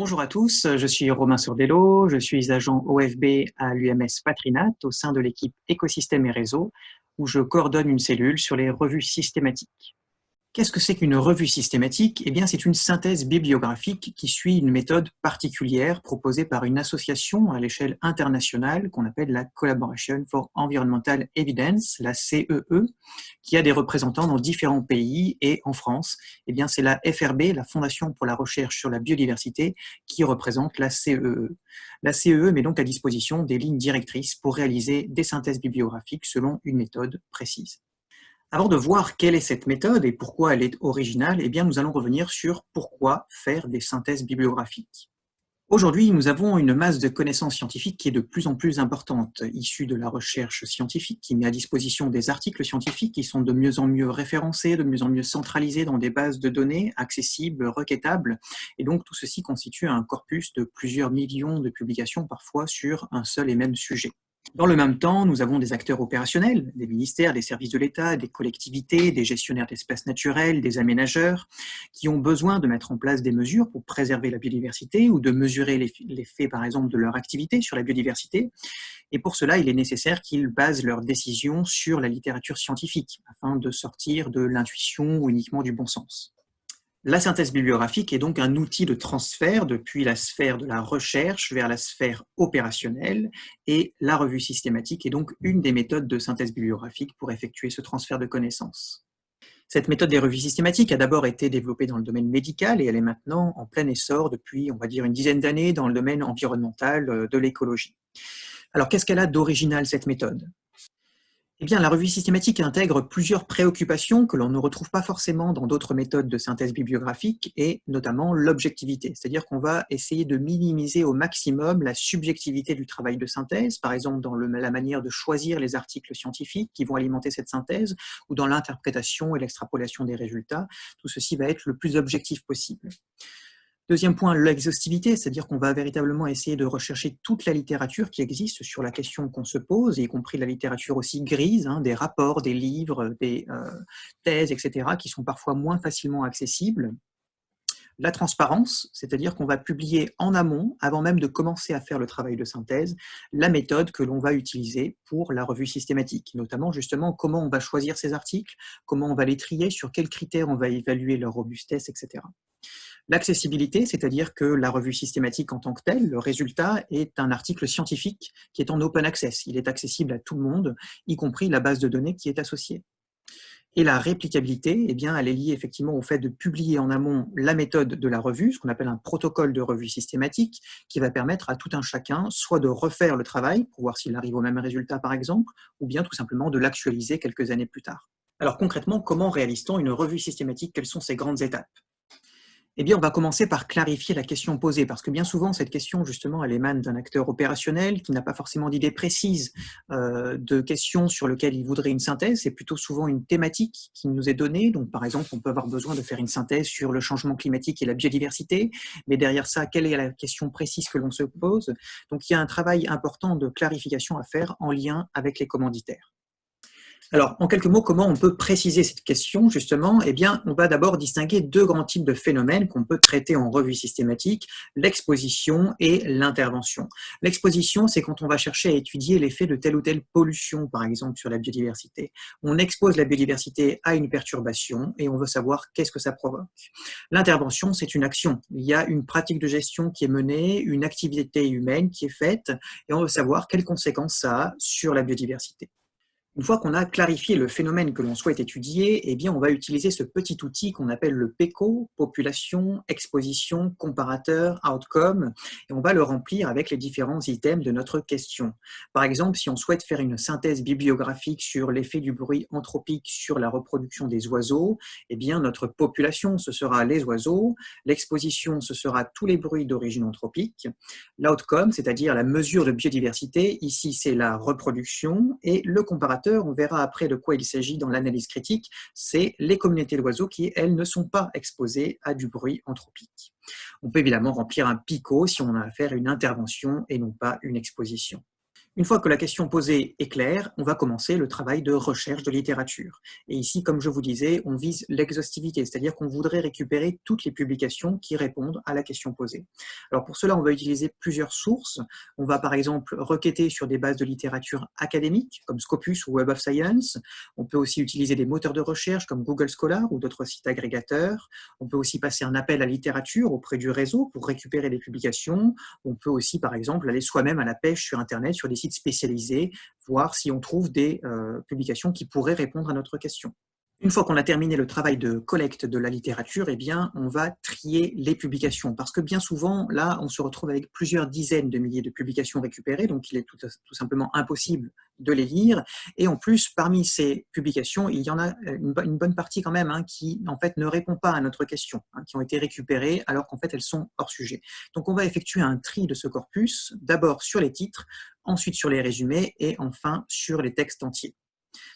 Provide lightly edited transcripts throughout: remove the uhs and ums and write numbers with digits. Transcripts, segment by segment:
Bonjour à tous, je suis Romain Sordello, je suis agent OFB à l'UMS Patrinat au sein de l'équipe Écosystèmes et Réseaux où je coordonne une cellule sur les revues systématiques. Qu'est-ce que c'est qu'une revue systématique? Eh bien, c'est une synthèse bibliographique qui suit une méthode particulière proposée par une association à l'échelle internationale qu'on appelle la Collaboration for Environmental Evidence, la CEE, qui a des représentants dans différents pays et en France. Eh bien, c'est la FRB, la Fondation pour la recherche sur la biodiversité, qui représente la CEE. La CEE met donc à disposition des lignes directrices pour réaliser des synthèses bibliographiques selon une méthode précise. Avant de voir quelle est cette méthode et pourquoi elle est originale, eh bien, nous allons revenir sur pourquoi faire des synthèses bibliographiques. Aujourd'hui, nous avons une masse de connaissances scientifiques qui est de plus en plus importante, issue de la recherche scientifique, qui met à disposition des articles scientifiques qui sont de mieux en mieux référencés, de mieux en mieux centralisés dans des bases de données accessibles, requêtables. Et donc, tout ceci constitue un corpus de plusieurs millions de publications, parfois sur un seul et même sujet. Dans le même temps, nous avons des acteurs opérationnels, des ministères, des services de l'État, des collectivités, des gestionnaires d'espaces naturels, des aménageurs, qui ont besoin de mettre en place des mesures pour préserver la biodiversité ou de mesurer l'effet, par exemple, de leur activité sur la biodiversité. Et pour cela, il est nécessaire qu'ils basent leurs décisions sur la littérature scientifique, afin de sortir de l'intuition ou uniquement du bon sens. La synthèse bibliographique est donc un outil de transfert depuis la sphère de la recherche vers la sphère opérationnelle et la revue systématique est donc une des méthodes de synthèse bibliographique pour effectuer ce transfert de connaissances. Cette méthode des revues systématiques a d'abord été développée dans le domaine médical et elle est maintenant en plein essor depuis, on va dire, une dizaine d'années dans le domaine environnemental de l'écologie. Alors, qu'est-ce qu'elle a d'original, cette méthode ? Eh bien, la revue systématique intègre plusieurs préoccupations que l'on ne retrouve pas forcément dans d'autres méthodes de synthèse bibliographique, et notamment l'objectivité. C'est-à-dire qu'on va essayer de minimiser au maximum la subjectivité du travail de synthèse, par exemple dans la manière de choisir les articles scientifiques qui vont alimenter cette synthèse, ou dans l'interprétation et l'extrapolation des résultats. Tout ceci va être le plus objectif possible. Deuxième point, l'exhaustivité, c'est-à-dire qu'on va véritablement essayer de rechercher toute la littérature qui existe sur la question qu'on se pose, y compris la littérature aussi grise, des rapports, des livres, des thèses, etc., qui sont parfois moins facilement accessibles. La transparence, c'est-à-dire qu'on va publier en amont, avant même de commencer à faire le travail de synthèse, la méthode que l'on va utiliser pour la revue systématique, notamment justement comment on va choisir ces articles, comment on va les trier, sur quels critères on va évaluer leur robustesse, etc. L'accessibilité, c'est-à-dire que la revue systématique en tant que telle, le résultat est un article scientifique qui est en open access. Il est accessible à tout le monde, y compris la base de données qui est associée. Et la réplicabilité, eh bien, elle est liée effectivement au fait de publier en amont la méthode de la revue, ce qu'on appelle un protocole de revue systématique, qui va permettre à tout un chacun soit de refaire le travail pour voir s'il arrive au même résultat par exemple, ou bien tout simplement de l'actualiser quelques années plus tard. Alors concrètement, comment réalise-t-on une revue systématique? Quelles sont ses grandes étapes? Eh bien, on va commencer par clarifier la question posée, parce que bien souvent, cette question, justement, elle émane d'un acteur opérationnel qui n'a pas forcément d'idée précise de questions sur lesquelles il voudrait une synthèse. C'est plutôt souvent une thématique qui nous est donnée. Donc, par exemple, on peut avoir besoin de faire une synthèse sur le changement climatique et la biodiversité, mais derrière ça, quelle est la question précise que l'on se pose? Donc, il y a un travail important de clarification à faire en lien avec les commanditaires. Alors, en quelques mots, comment on peut préciser cette question, justement? Eh bien, on va d'abord distinguer deux grands types de phénomènes qu'on peut traiter en revue systématique, l'exposition et l'intervention. L'exposition, c'est quand on va chercher à étudier l'effet de telle ou telle pollution, par exemple, sur la biodiversité. On expose la biodiversité à une perturbation et on veut savoir qu'est-ce que ça provoque. L'intervention, c'est une action. Il y a une pratique de gestion qui est menée, une activité humaine qui est faite et on veut savoir quelles conséquences ça a sur la biodiversité. Une fois qu'on a clarifié le phénomène que l'on souhaite étudier, eh bien, on va utiliser ce petit outil qu'on appelle le PECO, population, exposition, comparateur, outcome, et on va le remplir avec les différents items de notre question. Par exemple, si on souhaite faire une synthèse bibliographique sur l'effet du bruit anthropique sur la reproduction des oiseaux, eh bien, notre population, ce sera les oiseaux, l'exposition, ce sera tous les bruits d'origine anthropique, l'outcome, c'est-à-dire la mesure de biodiversité, ici c'est la reproduction, et le comparateur, on verra après de quoi il s'agit dans l'analyse critique, c'est les communautés d'oiseaux qui, elles, ne sont pas exposées à du bruit anthropique. On peut évidemment remplir un PICO si on a à faire une intervention et non pas une exposition. Une fois que la question posée est claire, on va commencer le travail de recherche de littérature. Et ici, comme je vous disais, on vise l'exhaustivité, c'est-à-dire qu'on voudrait récupérer toutes les publications qui répondent à la question posée. Alors pour cela, on va utiliser plusieurs sources. On va par exemple requêter sur des bases de littérature académique, comme Scopus ou Web of Science. On peut aussi utiliser des moteurs de recherche comme Google Scholar ou d'autres sites agrégateurs. On peut aussi passer un appel à littérature auprès du réseau pour récupérer les publications. On peut aussi, par exemple, aller soi-même à la pêche sur Internet, sur des sites spécialisés, voir si on trouve des publications qui pourraient répondre à notre question. Une fois qu'on a terminé le travail de collecte de la littérature, eh bien, on va trier les publications. Parce que bien souvent, là, on se retrouve avec plusieurs dizaines de milliers de publications récupérées, donc il est tout simplement impossible de les lire. Et en plus, parmi ces publications, il y en a une bonne partie quand même qui, en fait, ne répond pas à notre question, qui ont été récupérées alors qu'en fait, elles sont hors sujet. Donc, on va effectuer un tri de ce corpus, d'abord sur les titres, ensuite sur les résumés et enfin sur les textes entiers.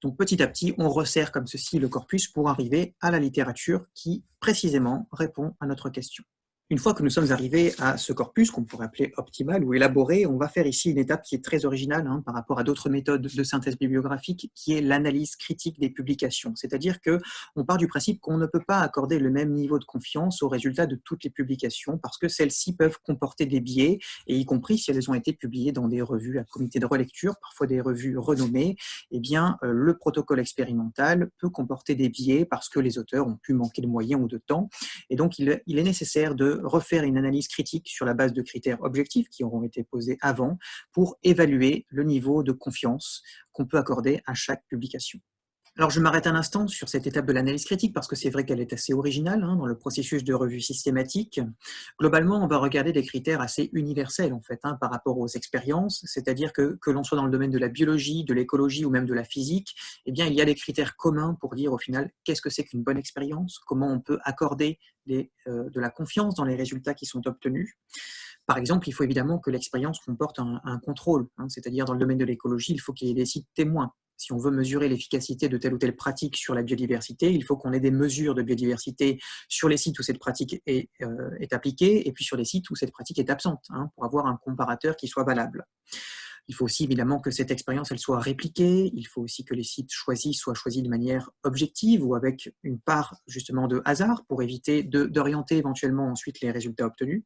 Donc petit à petit, on resserre comme ceci le corpus pour arriver à la littérature qui précisément répond à notre question. Une fois que nous sommes arrivés à ce corpus, qu'on pourrait appeler optimal ou élaboré, on va faire ici une étape qui est très originale par rapport à d'autres méthodes de synthèse bibliographique, qui est l'analyse critique des publications. C'est-à-dire qu'on part du principe qu'on ne peut pas accorder le même niveau de confiance aux résultats de toutes les publications, parce que celles-ci peuvent comporter des biais, et y compris si elles ont été publiées dans des revues à comité de relecture, parfois des revues renommées, eh bien, le protocole expérimental peut comporter des biais parce que les auteurs ont pu manquer de moyens ou de temps, et donc il est nécessaire de refaire une analyse critique sur la base de critères objectifs qui auront été posés avant pour évaluer le niveau de confiance qu'on peut accorder à chaque publication. Alors je m'arrête un instant sur cette étape de l'analyse critique parce que c'est vrai qu'elle est assez originale dans le processus de revue systématique. Globalement, on va regarder des critères assez universels en fait par rapport aux expériences, c'est-à-dire que l'on soit dans le domaine de la biologie, de l'écologie ou même de la physique, eh bien il y a des critères communs pour dire au final qu'est-ce que c'est qu'une bonne expérience, comment on peut accorder de la confiance dans les résultats qui sont obtenus. Par exemple, il faut évidemment que l'expérience comporte un contrôle, c'est-à-dire dans le domaine de l'écologie, il faut qu'il y ait des sites témoins. Si on veut mesurer l'efficacité de telle ou telle pratique sur la biodiversité, il faut qu'on ait des mesures de biodiversité sur les sites où cette pratique est appliquée et puis sur les sites où cette pratique est absente, pour avoir un comparateur qui soit valable. Il faut aussi évidemment que cette expérience elle soit répliquée, il faut aussi que les sites choisis soient choisis de manière objective ou avec une part justement de hasard pour éviter d'orienter éventuellement ensuite les résultats obtenus.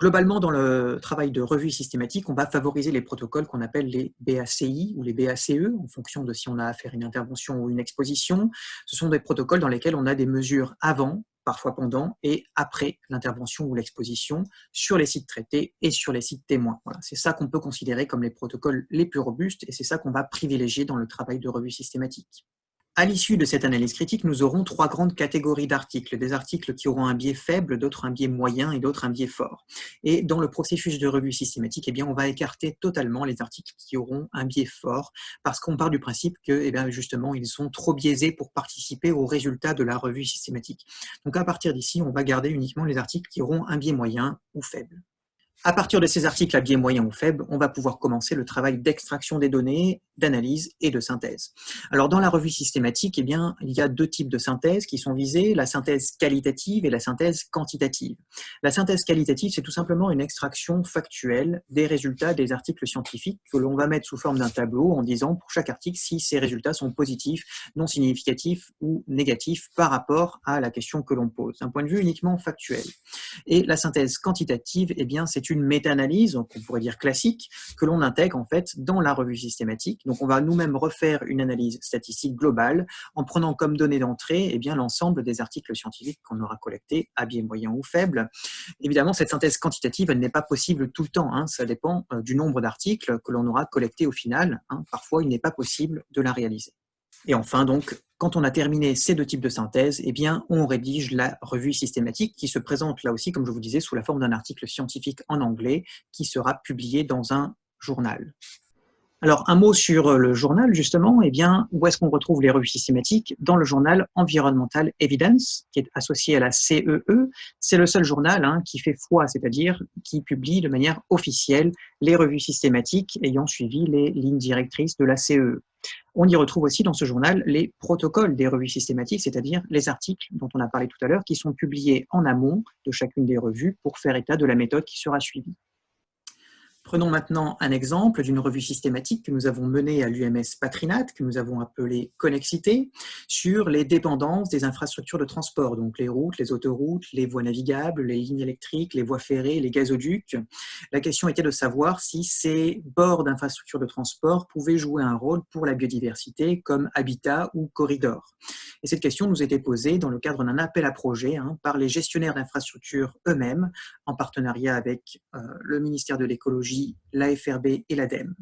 Globalement, dans le travail de revue systématique, on va favoriser les protocoles qu'on appelle les BACI ou les BACE, en fonction de si on a à faire une intervention ou une exposition. Ce sont des protocoles dans lesquels on a des mesures avant, parfois pendant et après l'intervention ou l'exposition sur les sites traités et sur les sites témoins. Voilà, c'est ça qu'on peut considérer comme les protocoles les plus robustes et c'est ça qu'on va privilégier dans le travail de revue systématique. À l'issue de cette analyse critique, nous aurons trois grandes catégories d'articles. Des articles qui auront un biais faible, d'autres un biais moyen et d'autres un biais fort. Et dans le processus de revue systématique, eh bien, on va écarter totalement les articles qui auront un biais fort parce qu'on part du principe que, eh bien, justement, ils sont trop biaisés pour participer aux résultats de la revue systématique. Donc à partir d'ici, on va garder uniquement les articles qui auront un biais moyen ou faible. À partir de ces articles à biais moyen ou faible, on va pouvoir commencer le travail d'extraction des données, d'analyse et de synthèse. Alors dans la revue systématique, eh bien, il y a deux types de synthèse qui sont visés, la synthèse qualitative et la synthèse quantitative. La synthèse qualitative, c'est tout simplement une extraction factuelle des résultats des articles scientifiques que l'on va mettre sous forme d'un tableau en disant pour chaque article si ces résultats sont positifs, non significatifs ou négatifs par rapport à la question que l'on pose, d'un point de vue uniquement factuel. Et la synthèse quantitative, eh bien, c'est une méta-analyse, on pourrait dire classique, que l'on intègre en fait dans la revue systématique. Donc on va nous-mêmes refaire une analyse statistique globale en prenant comme donnée d'entrée eh bien, l'ensemble des articles scientifiques qu'on aura collectés, à biais moyen ou faible. Évidemment, cette synthèse quantitative, elle n'est pas possible tout le temps, ça dépend du nombre d'articles que l'on aura collectés au final. Parfois, il n'est pas possible de la réaliser. Et enfin, donc, quand on a terminé ces deux types de synthèse, eh bien, on rédige la revue systématique qui se présente là aussi, comme je vous disais, sous la forme d'un article scientifique en anglais qui sera publié dans un journal. Alors, un mot sur le journal, justement, eh bien, où est-ce qu'on retrouve les revues systématiques? Dans le journal Environmental Evidence, qui est associé à la CEE. C'est le seul journal qui fait foi, c'est-à-dire qui publie de manière officielle les revues systématiques ayant suivi les lignes directrices de la CEE. On y retrouve aussi dans ce journal les protocoles des revues systématiques, c'est-à-dire les articles dont on a parlé tout à l'heure, qui sont publiés en amont de chacune des revues pour faire état de la méthode qui sera suivie. Prenons maintenant un exemple d'une revue systématique que nous avons menée à l'UMS Patrinat, que nous avons appelée Connexité, sur les dépendances des infrastructures de transport, donc les routes, les autoroutes, les voies navigables, les lignes électriques, les voies ferrées, les gazoducs. La question était de savoir si ces bords d'infrastructures de transport pouvaient jouer un rôle pour la biodiversité comme habitat ou corridor. Et cette question nous était posée dans le cadre d'un appel à projet par les gestionnaires d'infrastructures eux-mêmes, en partenariat avec le ministère de l'écologie, l'AFRB et l'ADEME.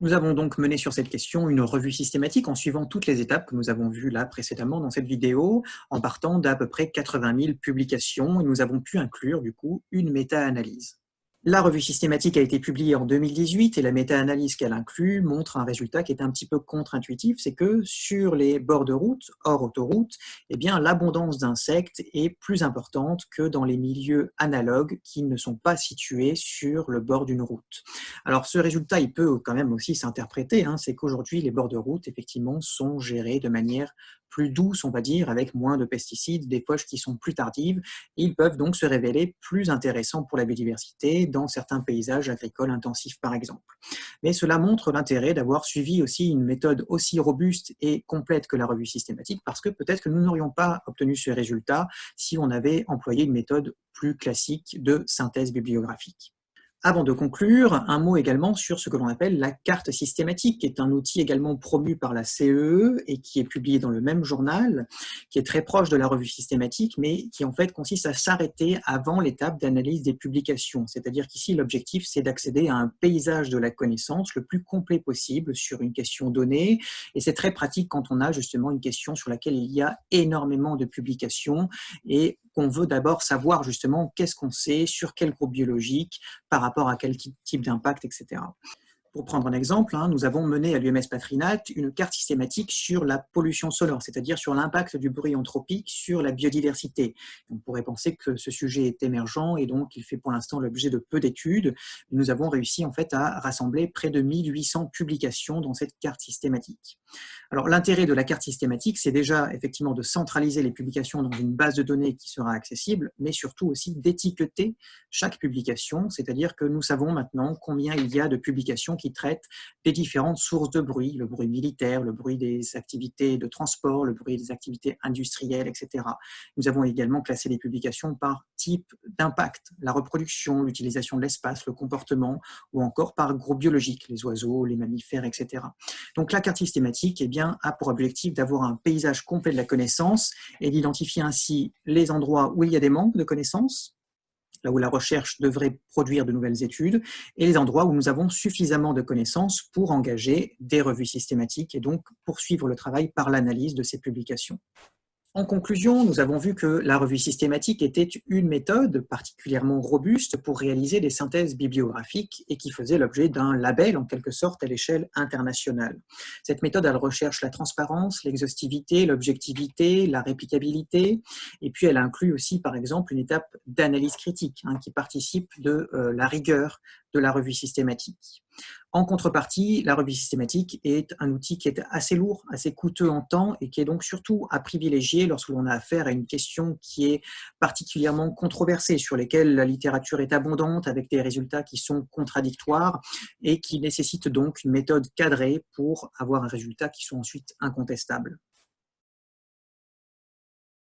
Nous avons donc mené sur cette question une revue systématique en suivant toutes les étapes que nous avons vues là précédemment dans cette vidéo, en partant d'à peu près 80 000 publications, et nous avons pu inclure du coup une méta-analyse. La revue systématique a été publiée en 2018 et la méta-analyse qu'elle inclut montre un résultat qui est un petit peu contre-intuitif, c'est que sur les bords de route, hors autoroute, eh bien, l'abondance d'insectes est plus importante que dans les milieux analogues qui ne sont pas situés sur le bord d'une route. Alors ce résultat, il peut quand même aussi s'interpréter, c'est qu'aujourd'hui les bords de route, effectivement, sont gérés de manière plus douce, on va dire, avec moins de pesticides, des poches qui sont plus tardives, et ils peuvent donc se révéler plus intéressants pour la biodiversité dans certains paysages agricoles intensifs, par exemple. Mais cela montre l'intérêt d'avoir suivi aussi une méthode aussi robuste et complète que la revue systématique, parce que peut-être que nous n'aurions pas obtenu ce résultat si on avait employé une méthode plus classique de synthèse bibliographique. Avant de conclure, un mot également sur ce que l'on appelle la carte systématique, qui est un outil également promu par la CEE et qui est publié dans le même journal, qui est très proche de la revue systématique, mais qui en fait consiste à s'arrêter avant l'étape d'analyse des publications. C'est-à-dire qu'ici, l'objectif, c'est d'accéder à un paysage de la connaissance le plus complet possible sur une question donnée, et c'est très pratique quand on a justement une question sur laquelle il y a énormément de publications et qu'on veut d'abord savoir justement qu'est-ce qu'on sait, sur quel groupe biologique, par rapport à quel type d'impact, etc. Pour prendre un exemple, nous avons mené à l'UMS Patrinat une carte systématique sur la pollution sonore, c'est-à-dire sur l'impact du bruit anthropique sur la biodiversité. On pourrait penser que ce sujet est émergent et donc il fait pour l'instant l'objet de peu d'études. Nous avons réussi en fait à rassembler près de 1800 publications dans cette carte systématique. Alors l'intérêt de la carte systématique, c'est déjà effectivement de centraliser les publications dans une base de données qui sera accessible, mais surtout aussi d'étiqueter chaque publication, c'est-à-dire que nous savons maintenant combien il y a de publications qui traitent des différentes sources de bruit, le bruit militaire, le bruit des activités de transport, le bruit des activités industrielles, etc. Nous avons également classé les publications par type d'impact, la reproduction, l'utilisation de l'espace, le comportement, ou encore par groupe biologique, les oiseaux, les mammifères, etc. Donc la carte systématique a pour objectif d'avoir un paysage complet de la connaissance et d'identifier ainsi les endroits où il y a des manques de connaissances, là où la recherche devrait produire de nouvelles études, et les endroits où nous avons suffisamment de connaissances pour engager des revues systématiques et donc poursuivre le travail par l'analyse de ces publications. En conclusion, nous avons vu que la revue systématique était une méthode particulièrement robuste pour réaliser des synthèses bibliographiques et qui faisait l'objet d'un label en quelque sorte à l'échelle internationale. Cette méthode, elle recherche la transparence, l'exhaustivité, l'objectivité, la réplicabilité, et puis elle inclut aussi par exemple une étape d'analyse critique qui participe de la rigueur de la revue systématique. En contrepartie, la revue systématique est un outil qui est assez lourd, assez coûteux en temps et qui est donc surtout à privilégier lorsque l'on a affaire à une question qui est particulièrement controversée, sur lesquelles la littérature est abondante avec des résultats qui sont contradictoires et qui nécessitent donc une méthode cadrée pour avoir un résultat qui soit ensuite incontestable.